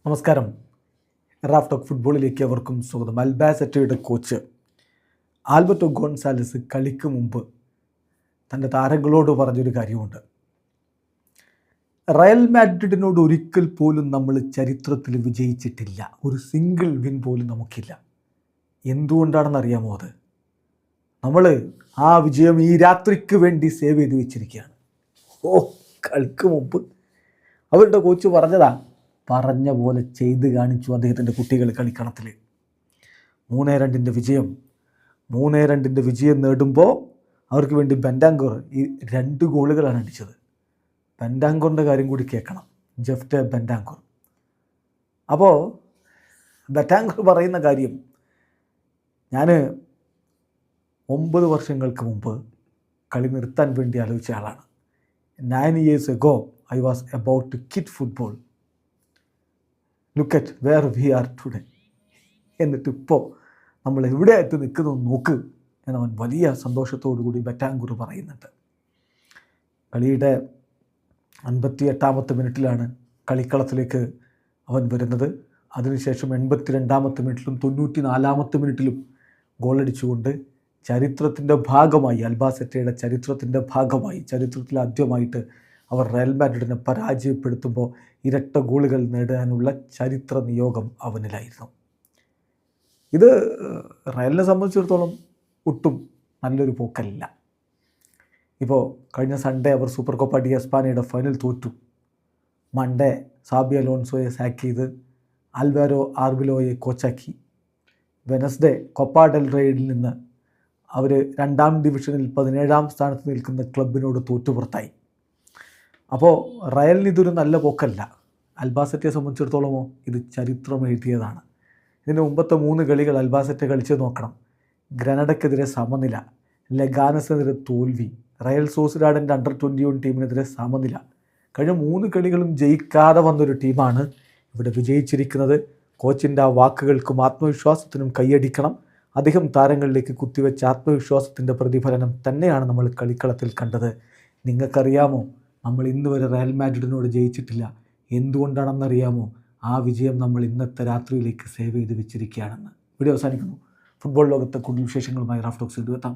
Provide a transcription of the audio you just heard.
നമസ്കാരം. Raf talk ഫുട്ബോളിലേക്ക് അവർക്കും സ്വാഗതം. അൽബാസെറ്റയുടെ കോച്ച് ആൽബർട്ടോ ഗോൺസാലസ് കളിക്ക് മുമ്പ് തൻ്റെ താരങ്ങളോട് പറഞ്ഞൊരു കാര്യമുണ്ട്. റയൽ മാഡ്രിഡിനോട് ഒരിക്കൽ പോലും നമ്മൾ ചരിത്രത്തിൽ വിജയിച്ചിട്ടില്ല. ഒരു സിംഗിൾ വിൻ പോലും നമുക്കില്ല. എന്തുകൊണ്ടാണെന്നറിയാമോ? അത് നമ്മൾ ആ വിജയം ഈ രാത്രിക്ക് വേണ്ടി സേവ് ചെയ്ത് വെച്ചിരിക്കുകയാണ്. കളിക്ക് മുമ്പ് അവരുടെ കോച്ച് പറഞ്ഞ പോലെ ചെയ്ത് കാണിച്ചു അദ്ദേഹത്തിൻ്റെ കുട്ടികൾ കളിക്കളത്തിൽ. 3-2 വിജയം. 3-2 വിജയം നേടുമ്പോൾ അവർക്ക് വേണ്ടി ബെൻഡാങ്കോർ ഈ 2 ഗോളുകളാണ് അടിച്ചത്. ബെൻഡാങ്കോറിൻ്റെ കാര്യം കൂടി കേൾക്കണം. ജെഫ്റ്റെ ബെൻഡാങ്കോർ. അപ്പോൾ ബെൻഡാങ്കോർ പറയുന്ന കാര്യം, ഞാൻ 9 വർഷങ്ങൾക്ക് മുമ്പ് കളി നിർത്താൻ വേണ്ടി ആലോചിച്ച ആളാണ്. 9 years ago I was about to quit football. Look at where we are today. എന്നിട്ട് ഇപ്പോൾ നമ്മൾ എവിടെ എത്തി നിൽക്കുന്നു നോക്ക് എന്നവൻ വലിയ സന്തോഷത്തോടു കൂടി ബെറ്റാങ്കൂർ പറയുന്നുണ്ട്. കളിയുടെ 58 മിനിറ്റിലാണ് കളിക്കളത്തിലേക്ക് അവൻ വരുന്നത്. അതിനുശേഷം 82 മിനിറ്റിലും 94 മിനിറ്റിലും ഗോളടിച്ചുകൊണ്ട് ചരിത്രത്തിൻ്റെ ഭാഗമായി, അൽബാസെറ്റയുടെ ചരിത്രത്തിൻ്റെ ഭാഗമായി, ചരിത്രത്തിൽ ആദ്യമായിട്ട് അവർ റയൽ മാഡ്രിഡിനെ പരാജയപ്പെടുത്തുമ്പോൾ ഇരട്ട ഗോളുകൾ നേടാനുള്ള ചരിത്ര നിയോഗം അവനിലായിരുന്നു. ഇത് റയലിനെ സംബന്ധിച്ചിടത്തോളം ഒട്ടും നല്ലൊരു പോക്കല്ല. ഇപ്പോൾ കഴിഞ്ഞ സൺഡേ അവർ സൂപ്പർ കോപ്പ ഡി എസ്പാനയുടെ ഫൈനൽ തോറ്റു. മൺഡേ സാബി അലോൺസോയെ സാക്ക് ചെയ്ത് ആൽവാരോ ആർബിലോയെ കോച്ചാക്കി. വെനസ്ഡേ കൊപ്പ ഡെൽ റേയിൽ നിന്ന് അവർ 2ാം ഡിവിഷനിൽ 17ാം സ്ഥാനത്ത് നിൽക്കുന്ന ക്ലബിനോട് തോറ്റുപുറത്തായി. അപ്പോൾ റയലിന് ഇതൊരു നല്ല പോക്കല്ല. അൽബാസെറ്റയെ സംബന്ധിച്ചിടത്തോളമോ ഇത് ചരിത്രം എഴുതിയതാണ്. ഇതിന് മുമ്പത്തെ 3 കളികൾ അൽബാസെറ്റ കളിച്ച് നോക്കണം. ഗ്രനഡയ്ക്കെതിരെ സമനില, ലെഗാനസിനെതിരെ തോൽവി, റയൽ സോസിഡാഡിൻ്റെ അണ്ടർ-21 ടീമിനെതിരെ സമനില. കഴിഞ്ഞ 3 കളികളും ജയിക്കാതെ വന്നൊരു ടീമാണ് ഇവിടെ വിജയിച്ചിരിക്കുന്നത്. കോച്ചിൻ്റെ ആ വാക്കുകൾക്കും ആത്മവിശ്വാസത്തിനും കൈയടിക്കണം. അധികം താരങ്ങളിലേക്ക് കുത്തിവെച്ച ആത്മവിശ്വാസത്തിൻ്റെ പ്രതിഫലനം തന്നെയാണ് നമ്മൾ കളിക്കളത്തിൽ കണ്ടത്. നിങ്ങൾക്കറിയാമോ, നമ്മൾ ഇന്ന് വരെ റയൽ മാഡ്രിഡിനോട് ജയിച്ചിട്ടില്ല. എന്തുകൊണ്ടാണെന്നറിയാമോ? ആ വിജയം നമ്മൾ ഇന്നത്തെ രാത്രിയിലേക്ക് സേവ് ചെയ്ത് വെച്ചിരിക്കുകയാണെന്ന്. വീഡിയോ അവസാനിക്കുന്നു. ഫുട്ബോൾ ലോകത്തെ കൂടുതൽ വിശേഷങ്ങളുമായി റാഫ് ടോക്സ് എത്താം.